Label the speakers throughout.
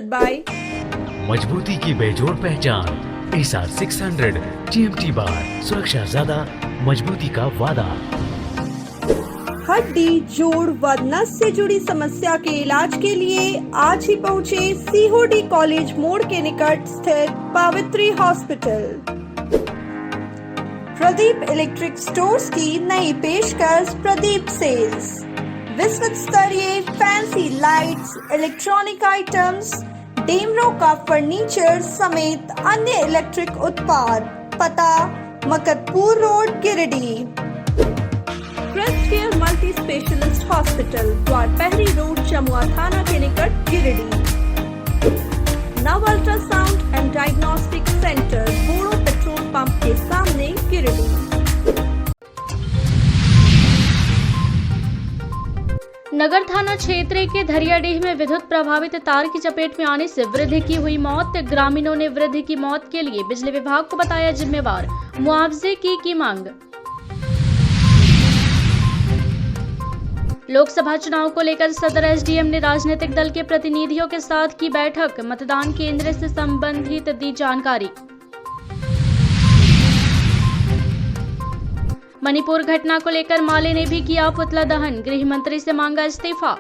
Speaker 1: by
Speaker 2: मजबूती की बेजोड़ पहचान ASR 600 GMT बार, सुरक्षा ज्यादा, मजबूती का वादा।
Speaker 1: हड्डी, जोड़ व नस से जुड़ी समस्या के इलाज के लिए आज ही पहुँचे COD कॉलेज मोड़ के निकट स्थित Pavitri hospital. Pradeep electric stores की नई पेशकश प्रदीप सेल्स। विश्व स्तरीय फैंसी लाइट्स, इलेक्ट्रॉनिक आइटम्स, डेमरो का फर्नीचर समेत अन्य इलेक्ट्रिक उत्पाद। पता Makatpur road, Giridih. Christ care multi specialist hospital, Dwarpahari road, Chamua थाना के निकट, Giridih. Nav ultrasound and diagnostic centre, Boro petrol pump के सामने, गिरिडीह।
Speaker 3: नगर थाना क्षेत्र के धरियाडीह में विद्युत प्रभावित तार की चपेट में आने से वृद्ध की हुई मौत। ग्रामीणों ने वृद्ध की मौत के लिए बिजली विभाग को बताया जिम्मेवार। मुआवजे की मांग। लोकसभा चुनाव को लेकर सदर SDM ने राजनीतिक दल के प्रतिनिधियों के साथ की बैठक। मतदान केंद्र से संबंधित दी जानकारी। मणिपुर घटना को लेकर माले ने भी किया पुतला दहन। गृह मंत्री से मांगा इस्तीफा।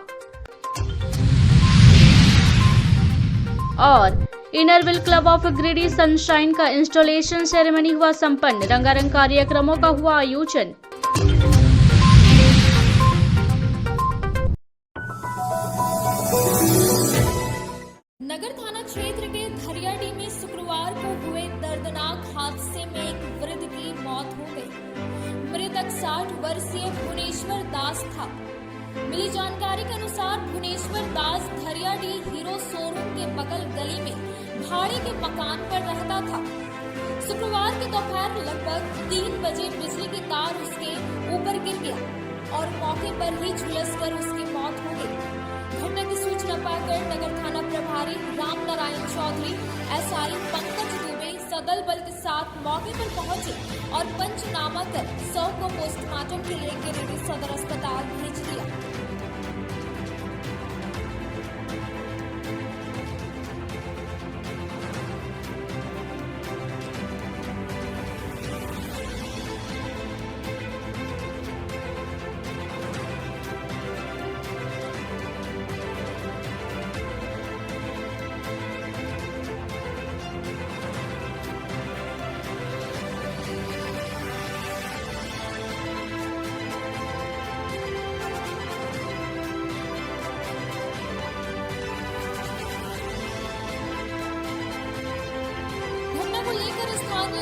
Speaker 3: और Inner Wheel club of Giridih sunshine का इंस्टॉलेशन सेरेमनी हुआ संपन्न। रंगारंग कार्यक्रमों का हुआ आयोजन।
Speaker 4: नगर थाना क्षेत्र के धरियाडीह में शुक्रवार को हुए दर्दनाक हादसे में एक वृद्ध की मौत हो गई। मृतक 60 वर्षीय भुवनेश्वर दास था। मिली जानकारी के अनुसार भुवनेश्वर दास धरियाडीह हीरो शोरूम के बगल गली में भाड़े के मकान पर रहता था। शुक्रवार की दोपहर लगभग 3 बजे बिजली की तार उसके ऊपर गिर गया और मौके पर ही झुलसकर उसकी मौत हो गई। घटना की सूचना पाकर नगर थाना प्रभारी राम नारायण चौधरी, SI पंकज दुबे सदल बल के साथ मौके पर पहुंचे और पंचनामा कर शव को पोस्टमार्टम के लिए गिरिडीह सदर अस्पताल भेज दिया।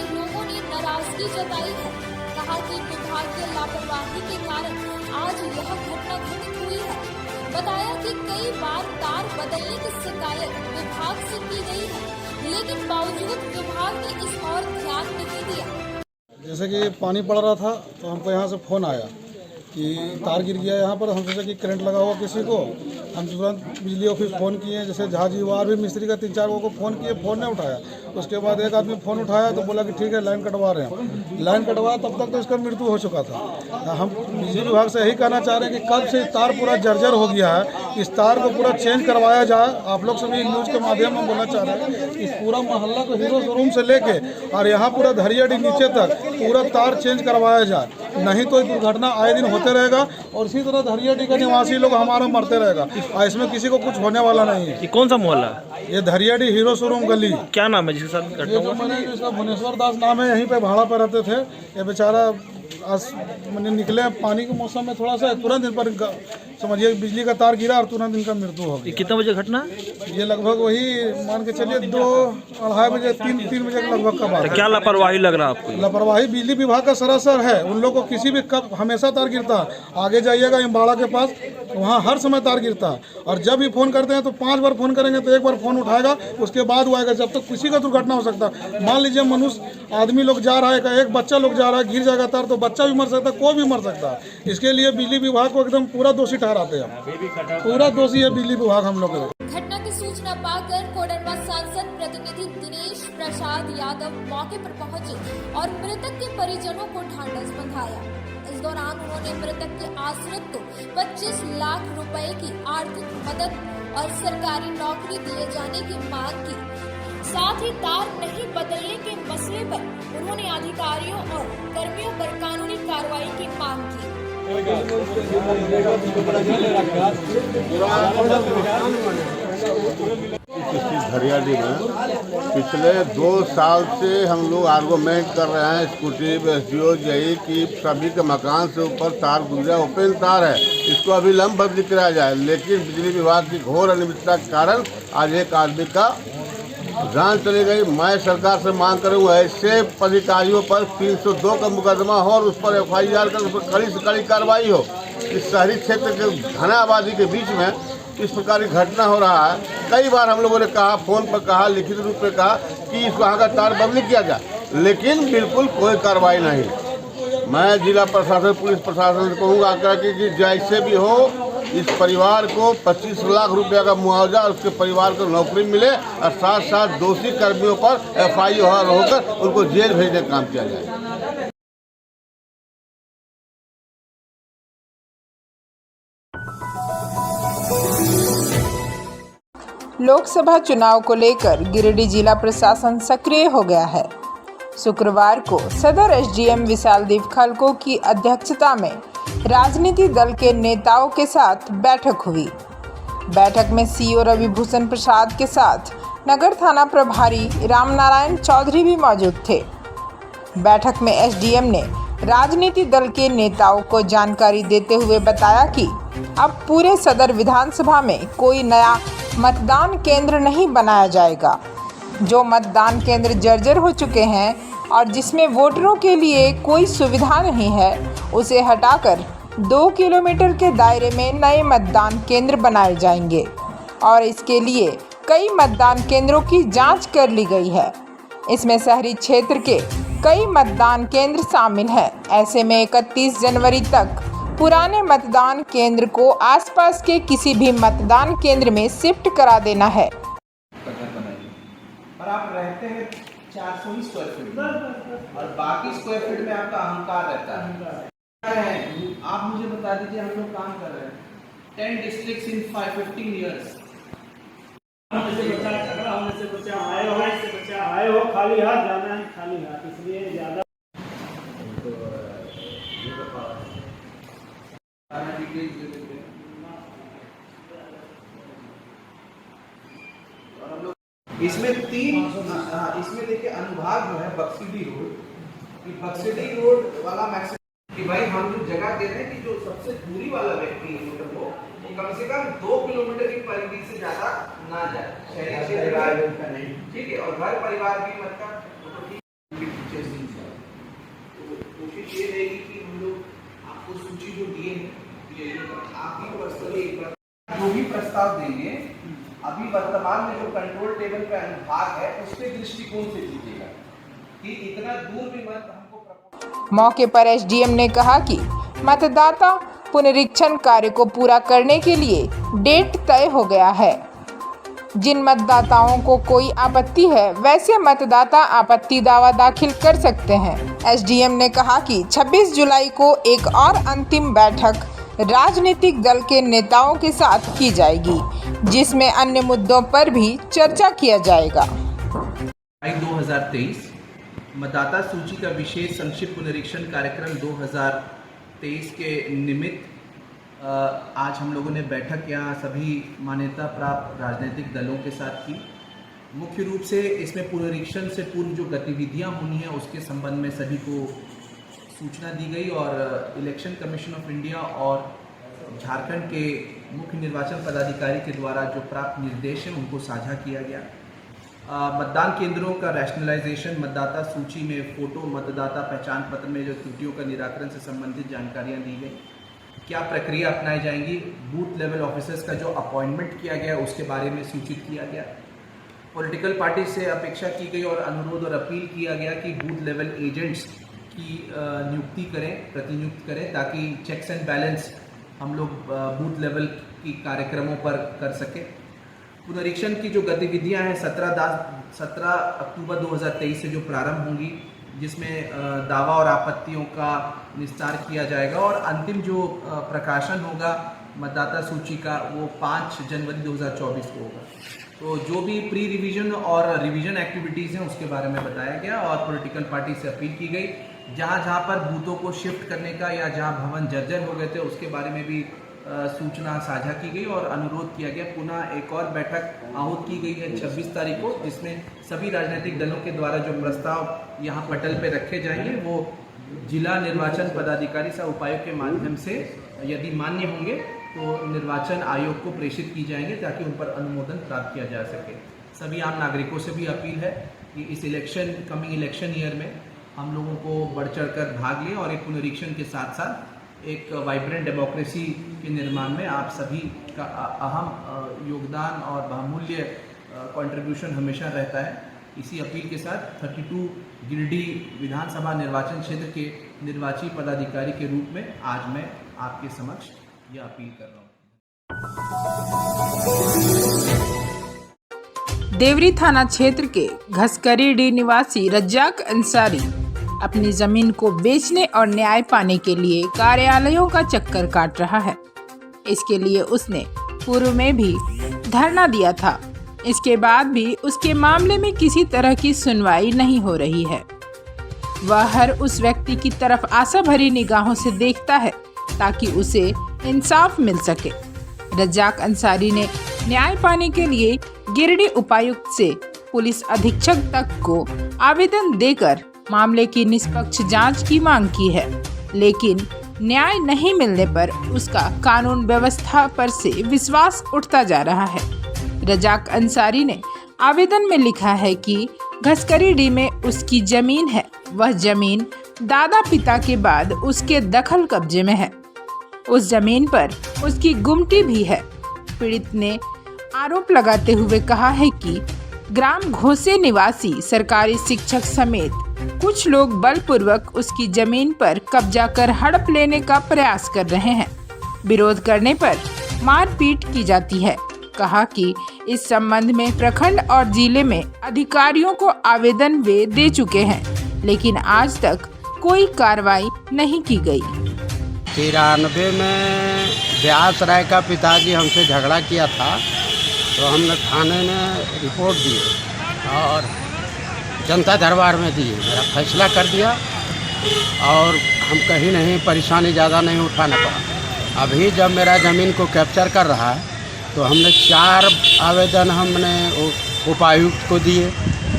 Speaker 4: लोगों ने नाराजगी जताई है। कहा कि विभागीय लापरवाही के कारण आज यह घटना घटित हुई है। बताया कि कई बार तार बदलने की शिकायत विभाग से की गई है, लेकिन बावजूद विभाग ने इस और ध्यान नहीं दिया।
Speaker 5: जैसे कि पानी पड़ रहा था तो हमको यहाँ से फ़ोन आया कि तार गिर गया यहाँ पर। हम सोचा कि करंट लगा हुआ किसी को। हम तुरंत बिजली ऑफिस फ़ोन किए, जैसे झाजी वार भी मिस्त्री का 3-4 लोगों को फ़ोन किए, फ़ोन नहीं उठाया। उसके बाद एक आदमी फ़ोन उठाया तो बोला कि ठीक है लाइन कटवा रहे हैं। लाइन कटवाया तब तक तो इसका मृत्यु हो चुका था। हम बिजली विभाग से यही कहना चाह रहे हैं कि कब से तार पूरा जर्जर हो गया है, इस तार को पूरा चेंज करवाया जाए। आप लोग सभी न्यूज़ के माध्यम में बोलना चाह रहे हैं इस पूरा मोहल्ला को हीरो शोरूम से लेके और यहाँ पूरा धरियाडीह नीचे तक पूरा तार चेंज करवाया जाए, नहीं तो दुर्घटना आए दिन होते रहेगा और इसी तरह धरियाडीह का निवासी लोग हमारा मरते रहेगा और इसमें किसी को कुछ होने वाला नहीं है।
Speaker 6: ये कौन सा मोहल्ला?
Speaker 5: ये धरियाडीह हीरो शोरूम गली।
Speaker 6: क्या नाम है जिसके साथ घटना हुआ?
Speaker 5: मैंने इसका भुवनेश्वर दास नाम है, यहीं पे भाड़ा पर रहते थे। ये बेचारा आज मैंने निकले पानी के मौसम में थोड़ा सा तुरंत इन पर समझिए बिजली का तार गिरा और तुरंत इनका मृत्यु हो गई।
Speaker 6: कितने बजे घटना?
Speaker 5: ये लगभग वही मान के चलिए 2-2:30 बजे 3 बजे के लगभग का बात है।
Speaker 6: क्या लापरवाही लग रहा है आपको?
Speaker 5: लापरवाही बिजली विभाग का सरासर है। उन लोगों को किसी भी कब हमेशा तार गिरता है। आगे जाइएगा इम्बाड़ा के पास, वहाँ हर समय तार गिरता है और जब भी फ़ोन करते हैं तो 5 बार फ़ोन करेंगे तो 1 बार फ़ोन उठाएगा, उसके बाद वो आएगा। जब तक किसी का दुर्घटना हो सकता है। मान लीजिए मनुष्य आदमी लोग जा रहा है, एक बच्चा लोग जा रहा है, गिर जाएगा तार तो बच्चा भी मर सकता है, कोई भी मर सकता है। इसके लिए बिजली विभाग को एकदम पूरा दोषी ठहराते हैं। पूरा दोषी है बिजली विभाग हम लोग।
Speaker 4: घटना की सूचना पाकर कोडरमा सांसद प्रतिनिधि दिनेश प्रसाद यादव मौके पर पहुंचे और मृतक के परिजनों को ढांढस बंधाया। इस दौरान उन्होंने मृतक के आश्रित को 25 लाख रुपए की आर्थिक मदद और सरकारी नौकरी दिए जाने की मांग की। साथ ही तार नहीं बदलने के मसले पर उन्होंने अधिकारियों और कर्मियों पर कानूनी कार्रवाई की मांग की।
Speaker 7: धरियाडीह में पिछले 2 साल से हम लोग आर्गूमेंट कर रहे हैं स्कूटी एसडीओ यही कि सभी के मकान से ऊपर तार गुजरा, ओपन तार है, इसको अभी लंब बदली कराया जाए। लेकिन बिजली विभाग की घोर अनियमितता के कारण आज एक आदमी का जान चली गई। मैं सरकार से मांग करूँ ऐसे अधिकारियों पर 302 का मुकदमा हो और उस पर FIR कर उस पर कड़ी से कड़ी कार्रवाई हो। इस शहरी क्षेत्र के घना आबादी के बीच में इस प्रकार की घटना हो रहा है। कई बार हम लोगों ने कहा, फोन पर कहा, लिखित रूप में कहा कि इस वहाँ का तार बदली किया जाए, लेकिन बिल्कुल कोई कार्रवाई नहीं। मैं जिला प्रशासन, पुलिस प्रशासन से कहूँगा कि जैसे भी हो इस परिवार को 25 लाख रुपया का मुआवजा और उसके परिवार को नौकरी मिले और साथ साथ दोषी कर्मियों पर FIR होकर उनको जेल भेजने का काम किया जाए।
Speaker 8: लोकसभा चुनाव को लेकर गिरिडीह जिला प्रशासन सक्रिय हो गया है। शुक्रवार को सदर SDM विशालदीप खलको की अध्यक्षता में राजनीतिक दल के नेताओं के साथ बैठक हुई। बैठक में CO रविभूषण प्रसाद के साथ नगर थाना प्रभारी रामनारायण चौधरी भी मौजूद थे। बैठक में SDM ने राजनीतिक दल के नेताओं को जानकारी देते हुए बताया कि अब पूरे सदर विधानसभा में कोई नया मतदान केंद्र नहीं बनाया जाएगा। जो मतदान केंद्र जर्जर हो चुके हैं और जिसमें वोटरों के लिए कोई सुविधा नहीं है, उसे हटाकर 2 किलोमीटर के दायरे में नए मतदान केंद्र बनाए जाएंगे और इसके लिए कई मतदान केंद्रों की जांच कर ली गई है। इसमें शहरी क्षेत्र के कई मतदान केंद्र शामिल हैं। ऐसे में 31 जनवरी तक पुराने मतदान केंद्र को आसपास के किसी भी मतदान केंद्र में शिफ्ट करा देना है।
Speaker 9: और आप रहते हैं 400 स्क्वायर फीट में और बाकी स्क्वायर फीट में आपका अहंकार रहता है। आप मुझे बता दीजिए, हम लोग काम कर रहे हैं 10 डिस्ट्रिक्ट्स इन 15 ईयर्स।
Speaker 10: झगड़ा होने से बच्चा आए हो खाली हाथ जाना है, खाली हाथ, इसलिए ज्यादा
Speaker 9: इसमें इसमें देखिए अनुभाग जो है बक्सीडी रोड, कि बक्सीडी रोड वाला मैक्सिमम कि भाई हम जो जगह दे रहे हैं कि जो सबसे दूरी वाला व्यक्ति है मतलब वो कम से कम 2 किलोमीटर की परिधि से ज्यादा ना जाए शहरी क्षेत्र में, ठीक है। और घर परिवार भी मतलब कोशिश ये रहेगी कि हम लोग आपको सूची जो दिए हैं आप ही पर्सनली एक बार जो भी प्रस्ताव देंगे अभी वर्तमान में जो कंट्रोल टेबल पे अनुभाग है उसके दृष्टिकोण से दीजिएगा कि इतना दूर भी मत हमको।
Speaker 8: मौके पर SDM ने कहा कि मतदाता पुनरीक्षण कार्य को पूरा करने के लिए डेट तय हो गया है। जिन मतदाताओं को कोई आपत्ति है वैसे मतदाता आपत्ति दावा दाखिल कर सकते हैं। SDM ने कहा कि 26 जुलाई को एक और अंतिम बैठक राजनीतिक दल के नेताओं के साथ की जाएगी, जिसमें अन्य मुद्दों पर भी चर्चा किया जाएगा।
Speaker 9: 2023 मतदाता सूची का विशेष संक्षिप्त पुनरीक्षण कार्यक्रम 2023 के निमित्त आज हम लोगों ने बैठक यहाँ सभी मान्यता प्राप्त राजनीतिक दलों के साथ की। मुख्य रूप से इसमें पुनरीक्षण से पूर्व जो गतिविधियाँ होनी है उसके संबंध में सभी को सूचना दी गई और इलेक्शन कमीशन ऑफ इंडिया और झारखंड के मुख्य निर्वाचन पदाधिकारी के द्वारा जो प्राप्त निर्देश हैं उनको साझा किया गया। मतदान केंद्रों का रैशनलाइजेशन, मतदाता सूची में फ़ोटो, मतदाता पहचान पत्र में जो त्रुटियों का निराकरण से संबंधित जानकारियाँ दी गई, क्या प्रक्रिया अपनाई जाएंगी, बूथ लेवल ऑफिसर्स का जो अपॉइंटमेंट किया गया उसके बारे में सूचित किया गया। पॉलिटिकल पार्टी से अपेक्षा की गई और अनुरोध और अपील किया गया कि बूथ लेवल एजेंट्स की नियुक्ति करें, प्रतिनियुक्त करें, ताकि चेक्स एंड बैलेंस हम लोग बूथ लेवल की कार्यक्रमों पर कर सकें। पुनरीक्षण की जो गतिविधियां हैं 17 अक्टूबर 2023 से जो प्रारंभ होंगी, जिसमें दावा और आपत्तियों का निस्तार किया जाएगा और अंतिम जो प्रकाशन होगा मतदाता सूची का वो 5 जनवरी 2024 को होगा। तो जो भी प्री रिवीजन और रिवीजन एक्टिविटीज़ हैं उसके बारे में बताया गया और पॉलिटिकल पार्टी से अपील की गई, जहाँ पर बूथों को शिफ्ट करने का या जहाँ भवन जर्जर हो गए थे उसके बारे में भी सूचना साझा की गई और अनुरोध किया गया। पुनः एक और बैठक आहूत की गई है 26 तारीख को, जिसमें सभी राजनीतिक दलों के द्वारा जो प्रस्ताव यहाँ पटल पे रखे जाएंगे वो जिला निर्वाचन पदाधिकारी सह उपायुक्त के माध्यम से यदि मान्य होंगे तो निर्वाचन आयोग को प्रेषित की जाएंगे ताकि उन पर अनुमोदन प्राप्त किया जा सके। सभी आम नागरिकों से भी अपील है कि इस कमिंग इलेक्शन ईयर में हम लोगों को बढ़ चढ़ कर भाग लें और एक पुनरीक्षण के साथ साथ एक वाइब्रेंट डेमोक्रेसी के निर्माण में आप सभी का अहम योगदान और बहुमूल्य कंट्रीब्यूशन हमेशा रहता है। इसी अपील के साथ 32 गिरिडीह विधानसभा निर्वाचन क्षेत्र के निर्वाची पदाधिकारी के रूप में आज मैं आपके समक्ष यह अपील कर रहा हूँ।
Speaker 8: देवरी थाना क्षेत्र के घसकरीडीह निवासी रज्जाक अंसारी अपनी जमीन को बेचने और न्याय पाने के लिए कार्यालयों का चक्कर काट रहा है। इसके लिए उसने पूर्व में भी धरना दिया था। इसके बाद भी उसके मामले में किसी तरह की सुनवाई नहीं हो रही है। वह हर उस व्यक्ति की तरफ आशा भरी निगाहों से देखता है ताकि उसे इंसाफ मिल सके। रज्जाक अंसारी ने न्याय पाने के लिए गिरिडीह उपायुक्त से पुलिस अधीक्षक तक को आवेदन देकर मामले की निष्पक्ष जांच की मांग की है, लेकिन न्याय नहीं मिलने पर उसका कानून व्यवस्था पर से विश्वास उठता जा रहा है। रज्जाक अंसारी ने आवेदन में लिखा है कि घसकरीडीह में उसकी जमीन है, वह जमीन दादा पिता के बाद उसके दखल कब्जे में है। उस जमीन पर उसकी गुमटी भी है। पीड़ित ने आरोप लगाते हुए कहा है कि ग्राम घोसे निवासी सरकारी शिक्षक समेत कुछ लोग बलपूर्वक उसकी जमीन पर कब्जा कर हड़प लेने का प्रयास कर रहे हैं। विरोध करने पर मारपीट की जाती है। कहा कि इस संबंध में प्रखंड और जिले में अधिकारियों को आवेदन वे दे चुके हैं, लेकिन आज तक कोई कार्रवाई नहीं की गई।
Speaker 11: 93 में व्यास राय का पिताजी हमसे झगड़ा किया था, तो हमने थाने में रिपोर्ट दी और जनता दरबार में दी। मेरा फैसला कर दिया और हम कहीं नहीं परेशानी ज़्यादा नहीं उठाना पड़ा। अभी जब मेरा ज़मीन को कैप्चर कर रहा है तो हमने 4 आवेदन हमने उपायुक्त को दिए,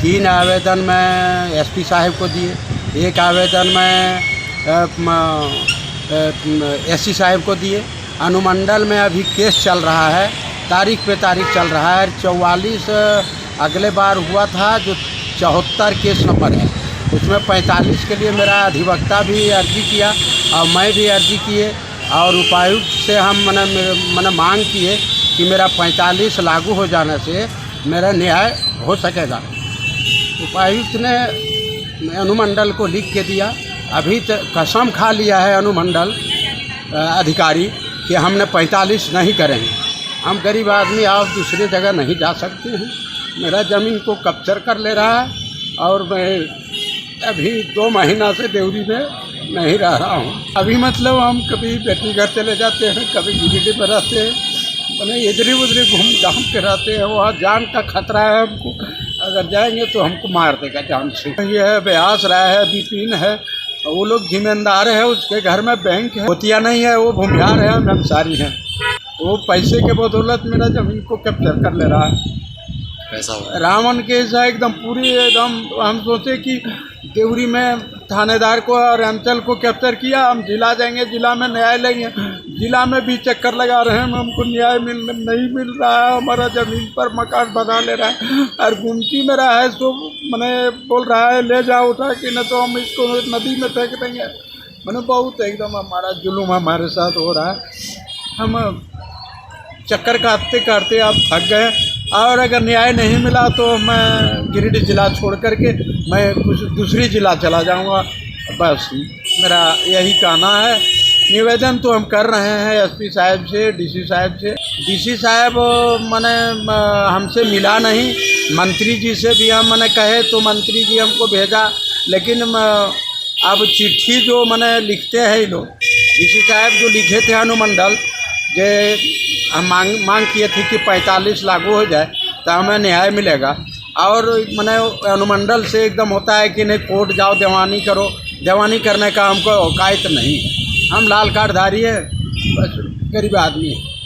Speaker 11: 3 आवेदन मैं एसपी साहब को दिए, 1 आवेदन मैं एससी साहब को दिए। अनुमंडल में अभी केस चल रहा है, तारीख पे तारीख चल रहा है। 44 अगले बार हुआ था जो 74 केस नंबर है, उसमें 45 के लिए मेरा अधिवक्ता भी अर्जी किया और मैं भी अर्जी किए और उपायुक्त से हम मैंने मांग किए कि मेरा 45 लागू हो जाने से मेरा न्याय हो सकेगा। उपायुक्त ने अनुमंडल को लिख के दिया। अभी तक कसम खा लिया है अनुमंडल अधिकारी कि हमने 45 नहीं करेंगे। हम गरीब आदमी आप दूसरी जगह नहीं जा सकते हैं। मेरा ज़मीन को कैप्चर कर ले रहा है और मैं अभी 2 महीना से देवरी में नहीं रह रहा हूँ। अभी मतलब हम कभी बेटी घर चले जाते हैं, कभी गिरिडीह में रहते हैं, मैंने इधर उधर घूम घाम के रहते हैं। वहाँ जान का खतरा है हमको, अगर जाएंगे तो हमको मार देगा जान से। ये है व्यास राय है, विपिन है, वो लोग जिम्मेदार है, उसके घर में बैंक है, होतिया नहीं है, वो भूमिहार है, हम अंसारी हैं। वो पैसे के बदौलत मेरा ज़मीन को कैप्चर कर ले रहा है।
Speaker 6: पैसा
Speaker 11: रावण के ऐसा एकदम पूरी एकदम हम सोचे कि देवरी में थानेदार को और अंचल को कैप्चर किया, हम जिला जाएंगे, जिला में न्याय लेंगे। जिला में भी चक्कर लगा रहे हैं, हमको न्याय नहीं मिल रहा है। हमारा ज़मीन पर मकान बना ले रहा है और गुमती में रहा है, तो मैंने बोल रहा है ले जाओ उठा कि न तो हम इसको नदी में फेंक देंगे। मैंने बहुत एकदम हमारा जुल्म हमारे साथ हो रहा है। हम चक्कर काटते काटते आप थक गए और अगर न्याय नहीं मिला तो मैं गिरिडीह ज़िला छोड़ करके मैं कुछ दूसरी ज़िला चला जाऊंगा। बस मेरा यही कहना है। निवेदन तो हम कर रहे हैं एसपी साहब से, डीसी साहब से। डीसी साहब मैंने हमसे मिला नहीं, मंत्री जी से भी हम मैंने कहे तो मंत्री जी हमको भेजा, लेकिन अब चिट्ठी जो मैंने लिखते हैं ये लोग, डीसी साहब जो लिखे थे अनुमंडल जो हम मांग किए थे कि 45 लागू हो जाए तो हमें न्याय मिलेगा। और मैंने अनुमंडल से एकदम होता है कि नहीं कोर्ट जाओ दीवानी करो, दीवानी करने का हमको औकात नहीं है। हम लाल कार्डधारी है, बस गरीब आदमी है।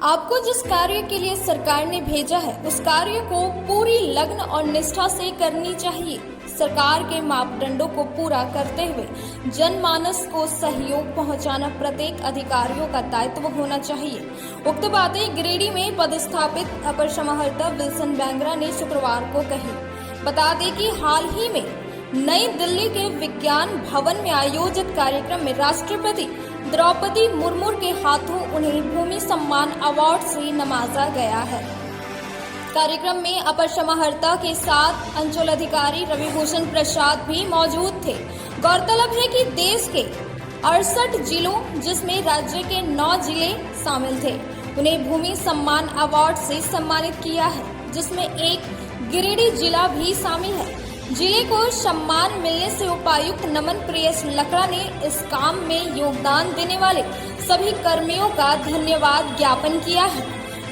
Speaker 4: आपको जिस कार्य के लिए सरकार ने भेजा है उस कार्य को पूरी लगन और निष्ठा से करनी चाहिए। सरकार के मापदंडों को पूरा करते हुए जनमानस को सहयोग पहुंचाना प्रत्येक अधिकारियों का दायित्व होना चाहिए। उक्त बातें गिरिडीह में पदस्थापित अपर समाहर्ता विल्सन बैंगरा ने शुक्रवार को कही। बता दें कि हाल ही में नई दिल्ली के विज्ञान भवन में आयोजित कार्यक्रम में राष्ट्रपति द्रौपदी मुर्मू के हाथों उन्हें भूमि सम्मान अवार्ड से नवाजा गया है। कार्यक्रम में अपर समाहर्ता के साथ अंचल अधिकारी रविभूषण प्रसाद भी मौजूद थे। गौरतलब है कि देश के 68 जिलों जिसमें राज्य के 9 जिले शामिल थे उन्हें भूमि सम्मान अवार्ड से सम्मानित किया है, जिसमें एक गिरिडीह जिला भी शामिल है। जिले को सम्मान मिलने से उपायुक्त नमन प्रियस लकड़ा ने इस काम में योगदान देने वाले सभी कर्मियों का धन्यवाद ज्ञापन किया है।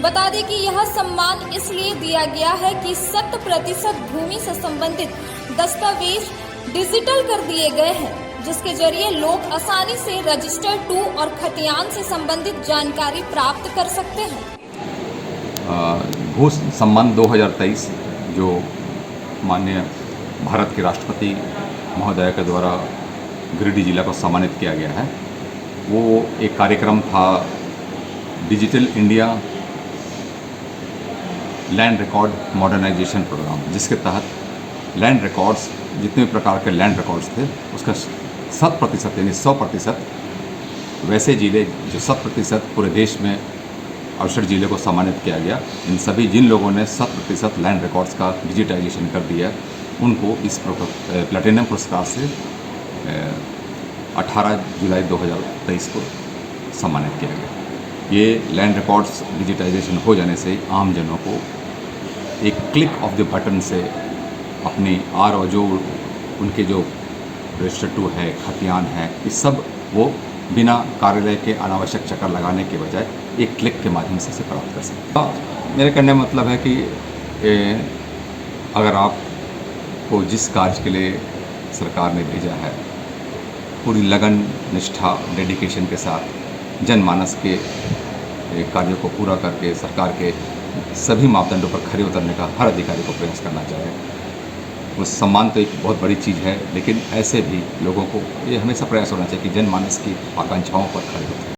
Speaker 4: बता दें कि यह सम्मान इसलिए दिया गया है कि 100% भूमि से संबंधित दस्तावेज डिजिटल कर दिए गए हैं, जिसके जरिए लोग आसानी से रजिस्टर 2 और खतियान से संबंधित जानकारी प्राप्त कर सकते हैं।
Speaker 12: भू सम्मान 2023 जो माननीय भारत के राष्ट्रपति महोदय के द्वारा गिरिडीह जिला को सम्मानित किया गया है, वो एक कार्यक्रम था digital India land record modernisation programme, जिसके तहत लैंड रिकॉर्ड्स जितने प्रकार के लैंड रिकॉर्ड्स थे उसका 100% यानी 100% वैसे जिले जो 100% पूरे देश में 68 जिले को सम्मानित किया गया। इन सभी जिन लोगों ने 100% लैंड रिकॉर्ड्स का डिजिटाइजेशन कर दिया उनको इस प्लैटिनम पुरस्कार से 18 जुलाई 2023 को सम्मानित किया गया। ये लैंड रिकॉर्ड्स डिजिटाइजेशन हो जाने से आम जनों को एक क्लिक ऑफ द बटन से अपनी और जो उनके जो रजिस्टर 2 है, खतियान है, ये सब वो बिना कार्यालय के अनावश्यक चक्कर लगाने के बजाय एक क्लिक के माध्यम से इसे प्राप्त कर सकते। मेरे कहने का मतलब है कि अगर आपको जिस कार्य के लिए सरकार ने भेजा है पूरी लगन, निष्ठा, डेडिकेशन के साथ जनमानस के कार्यों को पूरा करके सरकार के सभी मापदंडों पर खरे उतरने का हर अधिकारी को प्रयास करना चाहिए। वो सम्मान तो एक बहुत बड़ी चीज़ है, लेकिन ऐसे भी लोगों को ये हमेशा प्रयास होना चाहिए कि जनमानस की आकांक्षाओं पर खरे उतरें।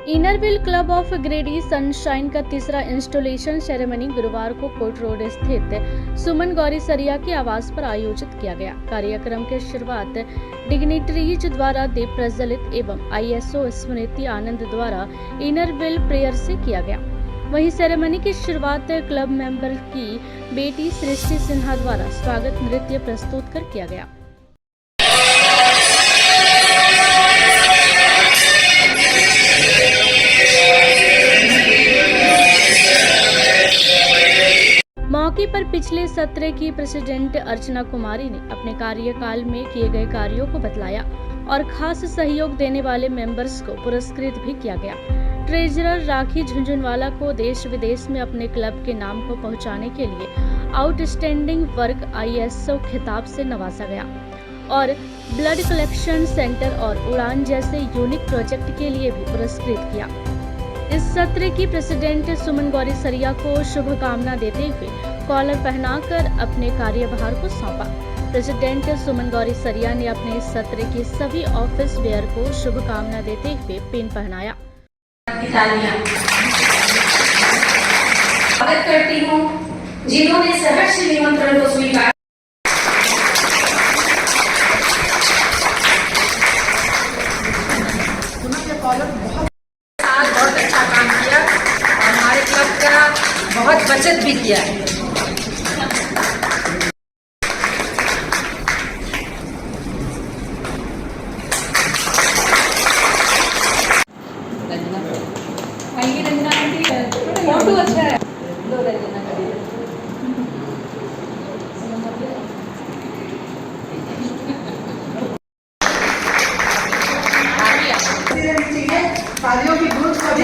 Speaker 3: Inner Wheel club of Giridih sunshine का तीसरा इंस्टॉलेशन सेरेमनी गुरुवार को कोर्ट रोड स्थित सुमन गौरी सरिया के आवास पर आयोजित किया गया। कार्यक्रम की शुरुआत डिग्निटरीज द्वारा दीप प्रज्वलित एवं ISO स्मृति आनंद द्वारा इनरव्हील प्रेयर से किया गया। वहीं सेरेमनी की शुरुआत क्लब मेंबर की बेटी सृष्टि सिन्हा द्वारा स्वागत नृत्य प्रस्तुत कर किया गया। मौके पर पिछले सत्र की प्रेसिडेंट अर्चना कुमारी ने अपने कार्यकाल में किए गए कार्यों को बतलाया और खास सहयोग देने वाले मेंबर्स को पुरस्कृत भी किया गया। ट्रेजरर राखी झुंझुनवाला को देश विदेश में अपने क्लब के नाम को पहुंचाने के लिए आउटस्टैंडिंग वर्क ISO खिताब से नवाजा गया और ब्लड कलेक्शन सेंटर और उड़ान जैसे यूनिक प्रोजेक्ट के लिए भी पुरस्कृत किया। इस सत्र की प्रेसिडेंट सुमन गौरी सरिया को शुभकामना देते हुए कॉलर पहनाकर अपने कार्यभार को सौंपा। प्रेसिडेंट सुमन गौरी सरिया ने अपने इस सत्र के सभी ऑफिस वेयर को शुभकामना देते हुए पिन पहनाया।
Speaker 13: स्वागत करती हूँ जिन्होंने सहर्ष निमंत्रण को स्वीकार।
Speaker 14: बहुत अच्छा काम किया और हमारे क्लब का बहुत बचत भी किया है।
Speaker 13: फोटो अच्छा है।
Speaker 14: शादियों की ग्रुप का भी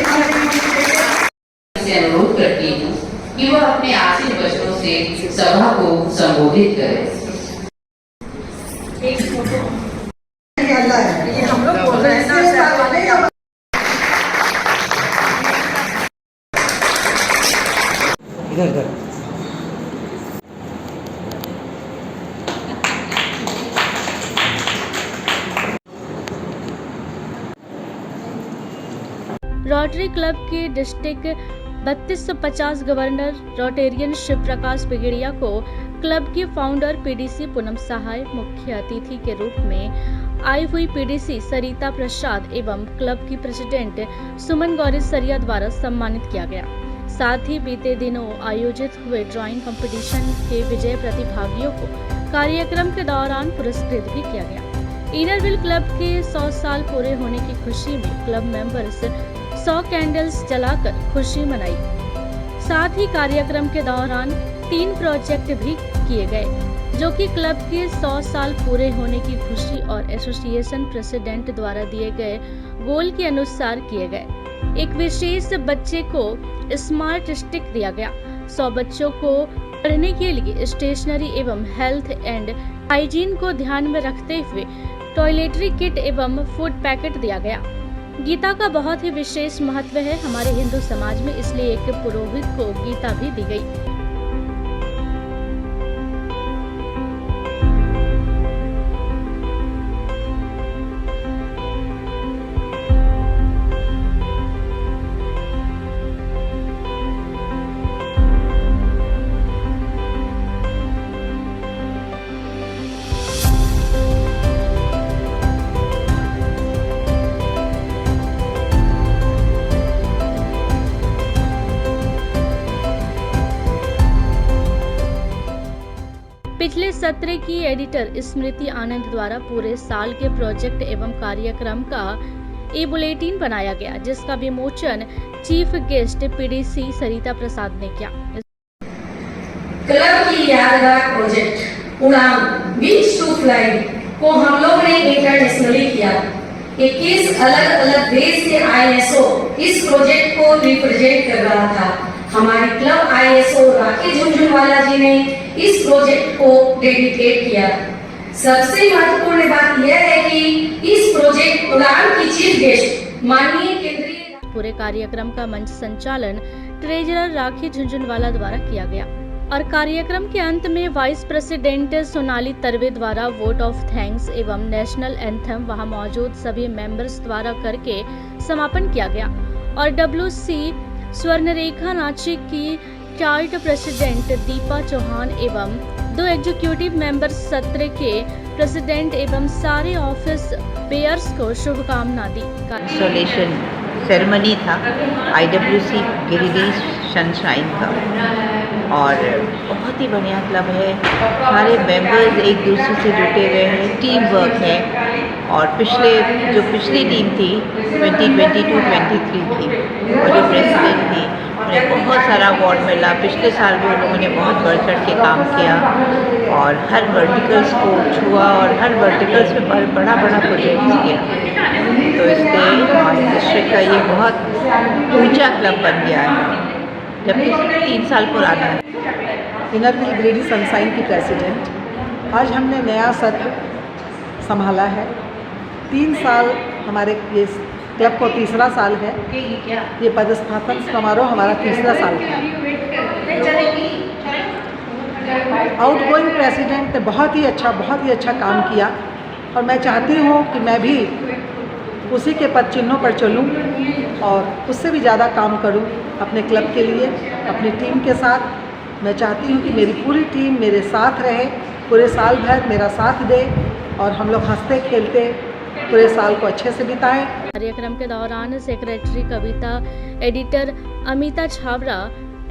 Speaker 15: से अनुरोध करती हूँ कि वह अपने आखिरी वचनों से सभा को संबोधित करे।
Speaker 14: एक फोटो ये हम लोग बोल रहे हैं ना,
Speaker 11: इधर
Speaker 3: रोटरी क्लब के district 3250 governor Rotarian Shiv Prakash बिगड़िया को क्लब की फाउंडर पीडीसी पूनम सहाय मुख्य अतिथि के रूप में आई हुई पीडीसी सरिता प्रसाद एवं क्लब की प्रेसिडेंट सुमन गौरी सरिया द्वारा सम्मानित किया गया। साथ ही बीते दिनों आयोजित हुए ड्राइंग कंपटीशन के विजय प्रतिभागियों को कार्यक्रम के दौरान पुरस्कृत भी किया गया। इनरविल क्लब के 100 साल पूरे होने की खुशी में क्लब मेंबर्स 100 कैंडल्स जलाकर खुशी मनाई। साथ ही कार्यक्रम के दौरान 3 प्रोजेक्ट भी किए गए जो कि क्लब के 100 साल पूरे होने की खुशी और एसोसिएशन प्रेसिडेंट द्वारा दिए गए गोल के अनुसार किए गए। एक विशेष बच्चे को स्मार्ट स्टिक दिया गया। 100 बच्चों को पढ़ने के लिए स्टेशनरी एवं हेल्थ एंड हाइजीन को ध्यान में रखते हुए टॉयलेटरी किट एवं फूड पैकेट दिया गया। गीता का बहुत ही विशेष महत्व है हमारे हिंदू समाज में, इसलिए एक पुरोहित को गीता भी दी गई। पिछले सत्र की एडिटर स्मृति आनंद द्वारा पूरे साल के प्रोजेक्ट एवं कार्यक्रम का बुलेटिन बनाया गया, जिसका विमोचन चीफ गेस्ट पीडीसी सरिता प्रसाद ने किया।
Speaker 13: क्लब की यादगार प्रोजेक्ट उड़ान विंग्स टू फ्लाई को हम लोग ने इंटरनेशनली किया। 21 अलग अलग देश के ISO इस प्रोजेक्ट को रिप्रेजेंट कर रहा था। हमारी क्लब ISO राखी झुनझुनवाला जी ने इस प्रोजेक्ट को डेडिकेट किया। सबसे महत्वपूर्ण बात यह है कि इस प्रोजेक्ट उड़ान की चीफ गेस्ट माननीय केंद्रीय
Speaker 3: पूरे कार्यक्रम का मंच संचालन ट्रेजरर राखी झुनझुनवाला द्वारा किया गया और कार्यक्रम के अंत में वाइस प्रेसिडेंट सोनाली तरवे द्वारा वोट ऑफ थैंक्स एवं नेशनल एंथम वहां मौजूद सभी मेंबर्स द्वारा करके समापन किया गया और WC स्वर्णरेखा नाची की चार्ट प्रेसिडेंट दीपा चौहान एवं 2 एग्जीक्यूटिव मेंबर्स सत्र के प्रेसिडेंट एवं सारे ऑफिस बेयर्स को शुभकामना दी।
Speaker 16: इंस्टॉलेशन सेरेमनी था IWC गिरिडीह सनशाइन का और बहुत ही बढ़िया क्लब है। सारे मेंबर्स एक दूसरे से जुटे हुए हैं, टीम वर्क है और पिछली टीम थी 2022-23 की और जो प्रेसिडेंट थी उन्हें बहुत सारा अवार्ड मिला। पिछले साल भी उन लोगों ने बहुत बढ़ चढ़ के काम किया और हर वर्टिकल्स को छुआ और हर वर्टिकल्स में बड़ा प्रोजेक्ट किया। तो इसलिए हमारे डिस्ट्रिक्ट का ये बहुत ऊंचा क्लब बन गया है, जबकि 3 साल पुराना है।
Speaker 14: इनरविल गिरिडीह सनशाइन की प्रेसिडेंट, आज हमने नया सत्र संभाला है। 3 साल हमारे ये क्लब को 3रा साल है। ये पदस्थापन समारोह हमारा 3रा साल है। आउटगोइंग प्रेसिडेंट ने बहुत ही अच्छा काम किया और मैं चाहती हूँ कि मैं भी उसी के पद चिन्हों पर चलूँ और उससे भी ज़्यादा काम करूँ अपने क्लब के लिए, अपनी टीम के साथ। मैं चाहती हूँ कि मेरी पूरी टीम मेरे साथ रहे, पूरे साल भर मेरा साथ दे और हम लोग हंसते खेलते पूरे साल को अच्छे से बिताएं।
Speaker 3: कार्यक्रम के दौरान सेक्रेटरी कविता, एडिटर अमिता छाबड़ा,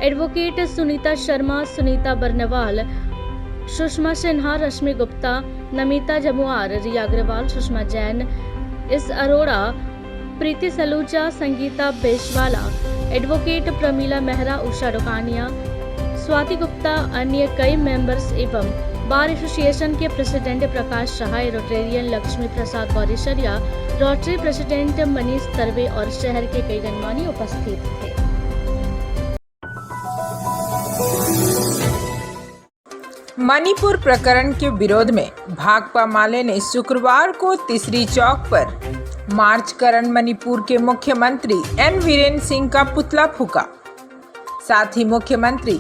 Speaker 3: एडवोकेट सुनीता शर्मा, सुनीता बर्नवाल, सुषमा सिन्हा, रश्मि गुप्ता, नमिता जमुआर, रिया अग्रवाल, सुषमा जैन, इस अरोड़ा, प्रीति सलूजा, संगीता बेशवाला, एडवोकेट प्रमीला मेहरा, उषा रुकानिया, स्वाति गुप्ता, अन्य कई मेंबर्स एवं बार एसोसिएशन के प्रेसिडेंट प्रकाश सहाय, रोटेरियन लक्ष्मी प्रसाद गौरीशरिया, रोटरी प्रेसिडेंट मनीष तरवे और शहर के कई गणमान्य उपस्थित थे।
Speaker 8: मणिपुर प्रकरण के विरोध में भाकपा माले ने शुक्रवार को तीसरी चौक पर मार्च कर मणिपुर के मुख्यमंत्री एन वीरेंद्र सिंह का पुतला फूका। साथ ही मुख्यमंत्री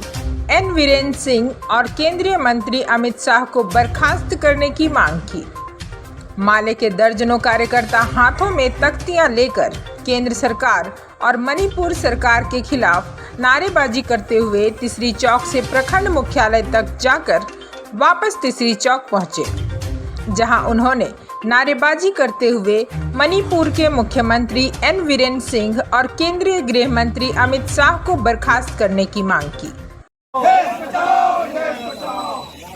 Speaker 8: एन वीरेंद्र सिंह और केंद्रीय मंत्री अमित शाह को बर्खास्त करने की मांग की। माले के दर्जनों कार्यकर्ता हाथों में तख्तियां लेकर केंद्र सरकार और मणिपुर सरकार के खिलाफ नारेबाजी करते हुए तीसरी चौक से प्रखंड मुख्यालय तक जाकर वापस तीसरी चौक पहुंचे, जहां उन्होंने नारेबाजी करते हुए मणिपुर के मुख्यमंत्री एन वीरेंद्र सिंह और केंद्रीय गृह मंत्री अमित शाह को बर्खास्त करने की मांग की।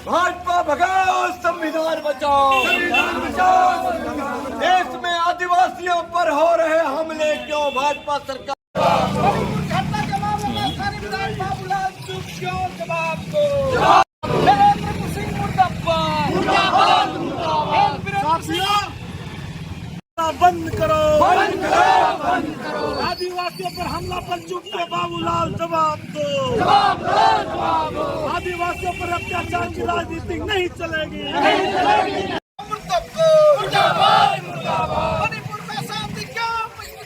Speaker 17: भाजपा भगाओ, संविधान बचाओ, देश में आदिवासियों पर हो रहे हमले क्यों भाजपा सरकार बंद करो, बंद करो, बंद करो। आदिवासियों पर हमला पर चुप के बाबूलाल जवाब दो, जवाब दो, जवाब दो। आदिवासियों पर अत्याचार की राजनीति नहीं चलेगी, नहीं चलेगी। मुर्दाबाद, मुर्दाबाद। मणिपुर में शांति क्यों?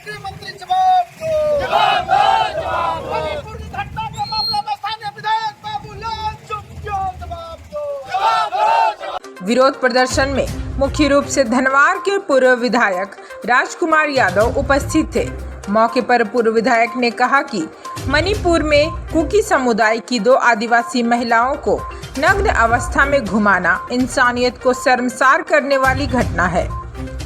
Speaker 17: गृह मंत्री जवाब दो, जवाब दो, जवाब दो। मणिपुर की घटना के मामले में स्थानीय विधायक बाबूलाल चुप क्यों? जवाब दो, जवाब दो।
Speaker 8: विरोध प्रदर्शन में मुख्य रूप से धनवार के पूर्व विधायक राजकुमार यादव उपस्थित थे। मौके पर पूर्व विधायक ने कहा कि मणिपुर में कुकी समुदाय की 2 आदिवासी महिलाओं को नग्न अवस्था में घुमाना इंसानियत को शर्मसार करने वाली घटना है।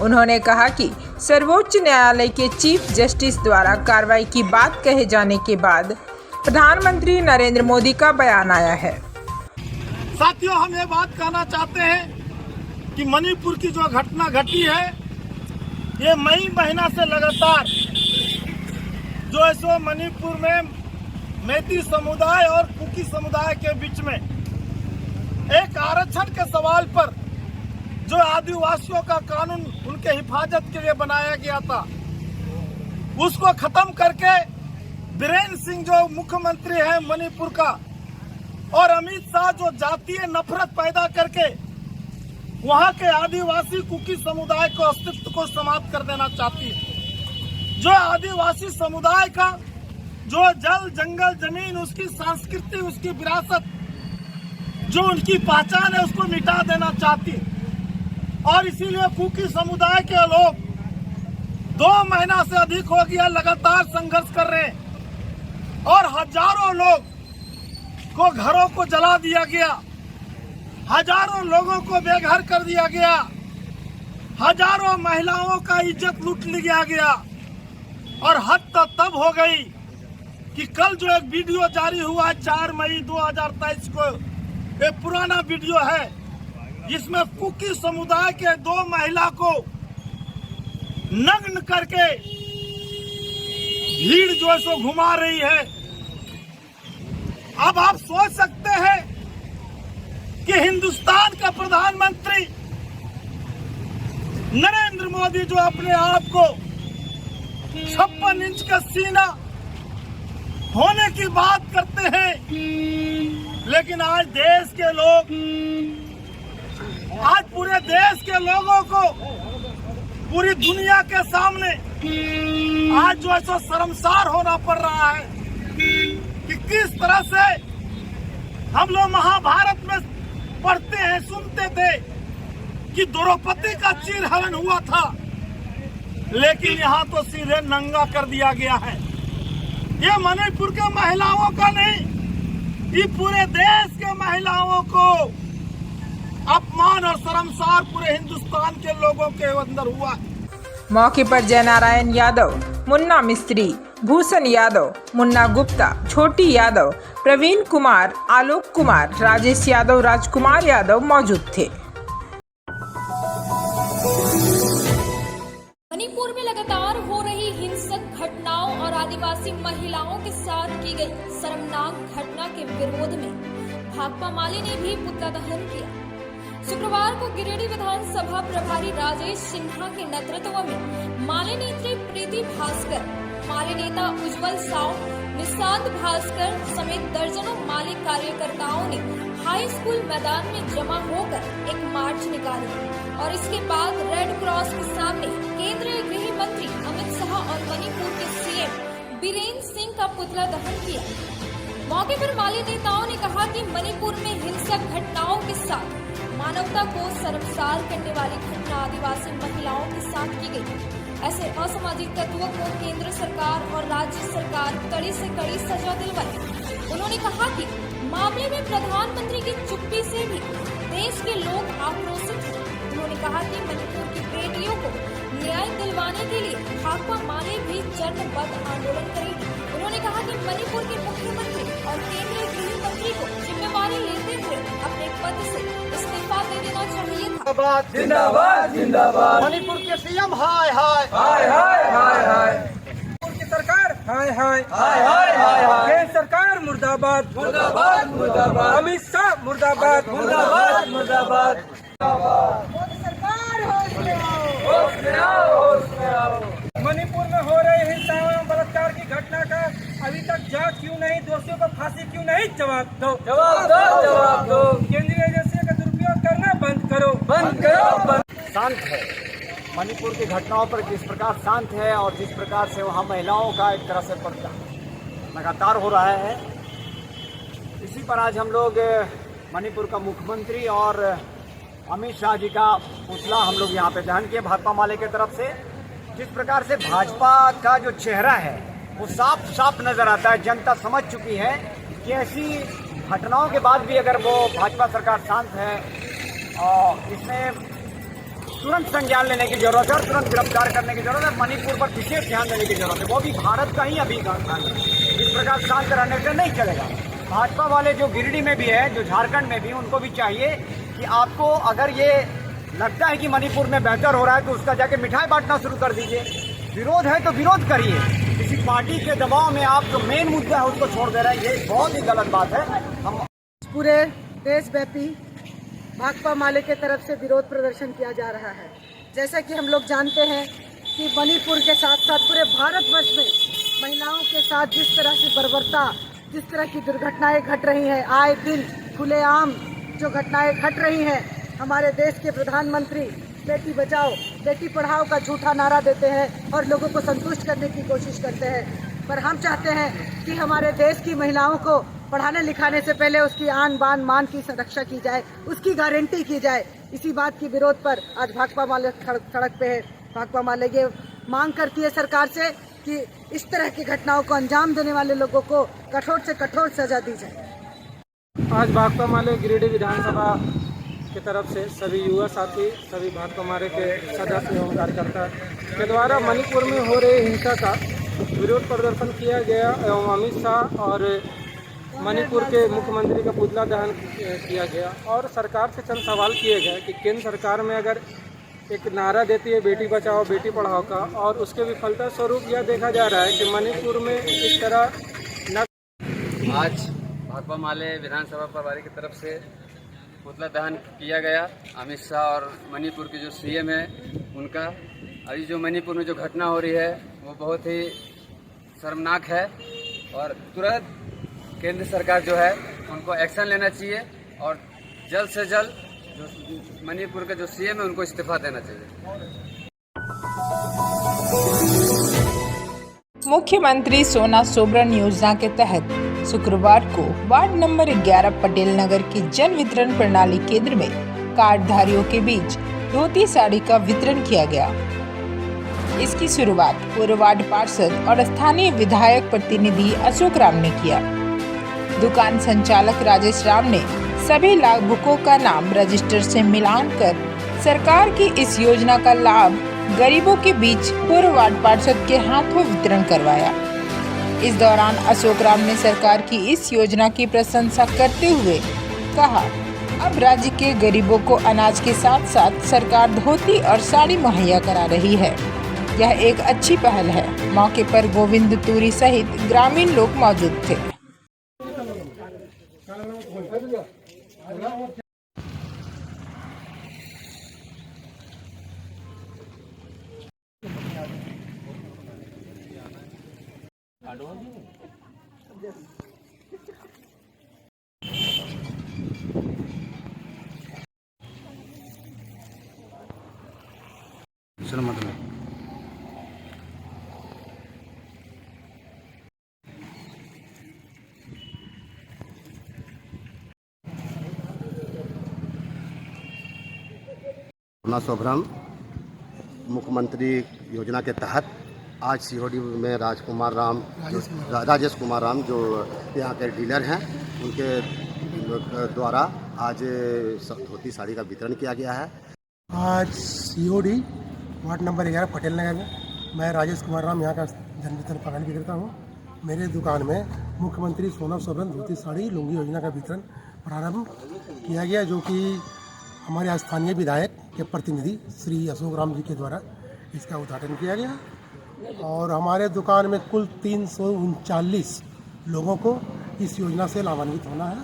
Speaker 8: उन्होंने कहा कि सर्वोच्च न्यायालय के चीफ जस्टिस द्वारा कार्रवाई की बात कहे जाने के बाद प्रधानमंत्री नरेंद्र मोदी का बयान आया है।
Speaker 17: साथियों, हम ये बात कहना चाहते हैं कि मणिपुर की जो घटना घटी है, ये मई महीना से लगातार जो है सो मणिपुर में मैती समुदाय और कुकी समुदाय के बीच में एक आरक्षण के सवाल पर जो आदिवासियों का कानून उनके हिफाजत के लिए बनाया गया था, उसको खत्म करके बीरेंद्र सिंह जो मुख्यमंत्री है मणिपुर का और अमित शाह जो जातीय नफरत पैदा करके वहां के आदिवासी कुकी समुदाय को अस्तित्व को समाप्त कर देना चाहती है। जो आदिवासी समुदाय का जो जल जंगल जमीन, उसकी संस्कृति, उसकी विरासत, जो उनकी पहचान है, उसको मिटा देना चाहती है। और इसीलिए कुकी समुदाय के लोग 2 महीना से अधिक हो गया लगातार संघर्ष कर रहे हैं और हजारों लोग को घरों को जला दिया गया, हजारों लोगों को बेघर कर दिया गया, हजारों महिलाओं का इज्जत लूट लिया गया। और हद तब हो गई कि कल जो एक वीडियो जारी हुआ 4 मई 2023 को, एक पुराना वीडियो है जिसमें कुकी समुदाय के 2 महिला को नग्न करके भीड़ जो है सो घुमा रही है। अब आप सोच सकते हैं कि हिंदुस्तान का प्रधानमंत्री नरेंद्र मोदी जो अपने आप को 56 इंच का सीना होने की बात करते हैं, लेकिन आज देश के लोग, आज पूरे देश के लोगों को पूरी दुनिया के सामने आज जो है सो शर्मसार होना पड़ रहा है कि किस तरह से हम लोग महाभारत में पढ़ते हैं, सुनते थे कि द्रौपदी का चीरहरण हुआ था, लेकिन यहाँ तो सीधे नंगा कर दिया गया है। ये मणिपुर के महिलाओं का नहीं, ये पूरे देश के महिलाओं को अपमान और शर्मसार पूरे हिंदुस्तान के लोगों के अंदर हुआ है।
Speaker 8: मौके पर जयनारायण यादव, मुन्ना मिस्त्री, भूषण यादव, मुन्ना गुप्ता, छोटी यादव, प्रवीण कुमार, आलोक कुमार, राजेश यादव, राजकुमार यादव मौजूद थे।
Speaker 4: मणिपुर में लगातार हो रही हिंसक घटनाओं और आदिवासी महिलाओं के साथ की गई शर्मनाक घटना के विरोध में भाकपा माले ने भी पुतला दहन किया। शुक्रवार को गिरिडीह विधानसभा प्रभारी राजेश सिन्हा के नेतृत्व में माले नेत्री प्रीति भास्कर, माले नेता उज्जवल साव, निशांत भास्कर समेत दर्जनों माले कार्यकर्ताओं ने हाई स्कूल मैदान में जमा होकर एक मार्च निकाली और इसके बाद रेड क्रॉस के सामने केंद्रीय गृह मंत्री अमित शाह और मणिपुर के सीएम बीरेंद्र सिंह का पुतला दहन किया। मौके पर माले नेताओं ने कहा कि मणिपुर में हिंसक घटनाओं के साथ मानवता को शर्मसार करने वाली घटना आदिवासी महिलाओं के साथ की गई। ऐसे असामाजिक तत्वों को केंद्र सरकार और राज्य सरकार कड़ी से कड़ी सजा दिलवाए। उन्होंने कहा कि मामले में प्रधानमंत्री की चुप्पी से भी देश के लोग आक्रोशित हैं। उन्होंने कहा कि मणिपुर की बेटियों को न्याय दिलवाने के लिए भाकपा माले भी चरणबद्ध आंदोलन करेगी। उन्होंने कहा कि मणिपुर के मुख्यमंत्री और केंद्रीय गृह मंत्री को जिम्मेवारी लेते हुए अपने पद से इस्तीफा दे देना चाहिए था।
Speaker 17: जिंदाबाद जिंदाबाद। मणिपुर के सीएम हाय हाय हाय हाय हाय हाय। मणिपुर की सरकार हाय हाय हाय हाय हाय हाय। केंद्र सरकार मुर्दाबाद मुर्दाबाद मुर्दाबाद। अमित शाह मुर्दाबाद मुर्दाबाद मुर्दाबाद। मोदी सरकार होश में आओ होश में आओ होश में आओ। मणिपुर में हो रहे हिंसा एवं बलात्कार की घटना का अभी तक जांच क्यों नहीं, दोषियों को फांसी क्यों नहीं, जवाब दो जवाब दो जवाब दो। केंद्रीय एजेंसियों का दुरुपयोग करना बंद करो बंद करो बंद।
Speaker 18: शांत है मणिपुर की घटनाओं पर जिस प्रकार शांत है और जिस प्रकार से वहाँ महिलाओं का एक तरह से पर्दा लगातार हो रहा है, इसी पर आज हम लोग मणिपुर का मुख्यमंत्री और अमित शाह जी का पुतला हम लोग यहाँ पे दहन किए भाकपा माले की तरफ से। जिस प्रकार से भाजपा का जो चेहरा है वो साफ साफ नजर आता है, जनता समझ चुकी है कि ऐसी घटनाओं के बाद भी अगर वो भाजपा सरकार शांत है और इसमें तुरंत संज्ञान लेने की जरूरत है और तुरंत गिरफ्तार करने की जरूरत है। मणिपुर पर विशेष ध्यान देने की जरूरत है, वो भी भारत का ही अभियान है। इस प्रकार शांत रहने से नहीं चलेगा। भाजपा वाले जो गिरिडीह में भी है, जो झारखंड में भी, उनको भी चाहिए कि आपको अगर ये लगता है कि मणिपुर में बेहतर हो रहा है तो उसका जाके मिठाई बांटना शुरू कर दीजिए। विरोध है तो विरोध करिए, किसी पार्टी के दबाव में आप जो मेन मुद्दा है उसको छोड़ दे रहे हैं, ये बहुत ही गलत बात है। हम
Speaker 14: पूरे देशव्यापी भाकपा माले के तरफ से विरोध प्रदर्शन किया जा रहा है। जैसा कि हम लोग जानते हैं कि मणिपुर के साथ साथ पूरे भारतवर्ष में महिलाओं के साथ जिस तरह से बर्बरता, जिस तरह की दुर्घटनाएं घट रही हैं, आए दिन खुलेआम जो घटनाएं घट रही हैं, हमारे देश के प्रधानमंत्री बेटी बचाओ बेटी पढ़ाओ का झूठा नारा देते हैं और लोगों को संतुष्ट करने की कोशिश करते हैं। पर हम चाहते हैं कि हमारे देश की महिलाओं को पढ़ाने लिखाने से पहले उसकी आन बान मान की रक्षा की जाए, उसकी गारंटी की जाए। इसी बात की विरोध पर आज भाकपा माले सड़क पे है। भाकपा माले ये मांग करती है सरकार से कि इस तरह की घटनाओं को अंजाम देने वाले लोगों को कठोर से कठोर सजा दी जाए।
Speaker 10: आज भाकपा माले गिरिडीह विधानसभा की तरफ से सभी युवा साथी, सभी भाकपा माले के सदस्य एवं कार्यकर्ता के द्वारा मणिपुर में हो रही हिंसा का विरोध प्रदर्शन किया गया एवं अमित शाह और मणिपुर के मुख्यमंत्री का पुतला दहन किया गया और सरकार से चंद सवाल किए गए कि केंद्र सरकार में अगर एक नारा देती है बेटी बचाओ बेटी पढ़ाओ का और उसके विफलता स्वरूप यह देखा जा रहा है कि मणिपुर में इस तरह न।
Speaker 19: आज भाकपा माले विधानसभा प्रभारी की तरफ से पुतला दहन किया गया अमित शाह और मणिपुर के जो सीएम है उनका। अभी जो मणिपुर में जो घटना हो रही है वो बहुत ही शर्मनाक है और तुरंत केंद्र सरकार जो है उनको एक्शन लेना चाहिए और जल्द से जल्द जो मणिपुर का जो सीएम है उनको इस्तीफा देना चाहिए।
Speaker 8: मुख्यमंत्री सोना सोबरन योजना के तहत शुक्रवार को वार्ड नंबर 11 पटेल नगर की जन वितरण प्रणाली केंद्र में कार्डधारियों के बीच धोती साड़ी का वितरण किया गया। इसकी शुरुआत पूर्व वार्ड पार्षद और स्थानीय विधायक प्रतिनिधि अशोक राम ने किया। दुकान संचालक राजेश राम ने सभी लाभुकों का नाम रजिस्टर से मिलान कर सरकार की इस योजना का लाभ गरीबों के बीच पूर्व वार्ड पार्षद के हाथों वितरण करवाया। इस दौरान अशोक राम ने सरकार की इस योजना की प्रशंसा करते हुए कहा, अब राज्य के गरीबों को अनाज के साथ साथ सरकार धोती और साड़ी मुहैया करा रही है। यह एक अच्छी पहल है। मौके पर गोविंद तूरी सहित ग्रामीण लोग मौजूद थे।
Speaker 7: अपना शुभरम मुख्यमंत्री योजना के तहत आज सीओडी में राजेश कुमार राम जो यहाँ के डीलर हैं उनके द्वारा आज धोती साड़ी का वितरण किया गया है।
Speaker 20: आज COD ward number 11 Patel Nagar में मैं राजेश कुमार राम यहाँ का जन वितरण प्रणाली विक्रेता हूँ। मेरे दुकान में मुख्यमंत्री सोनम सोबरन धोती साड़ी लुंगी योजना का वितरण प्रारंभ किया गया, जो कि हमारे स्थानीय विधायक के प्रतिनिधि श्री अशोक राम जी के द्वारा इसका उद्घाटन किया गया और हमारे दुकान में कुल 339 लोगों को इस योजना से लाभान्वित होना है।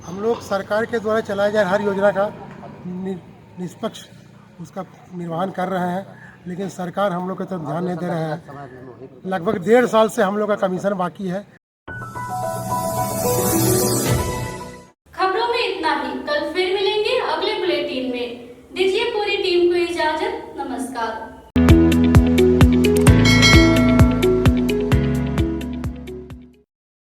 Speaker 20: हम लोग सरकार के द्वारा चलाए जा रहे हर योजना का निष्पक्ष उसका निर्वहन कर रहे हैं, लेकिन सरकार हम लोग की तरफ ध्यान नहीं दे रहे हैं। लगभग 1.5 साल से हम लोग का कमीशन बाकी है।
Speaker 3: खबरों में इतना ही, कल फिर मिलेंगे अगले बुलेटिन में। दीजिए पूरी टीम को इजाजत, नमस्कार।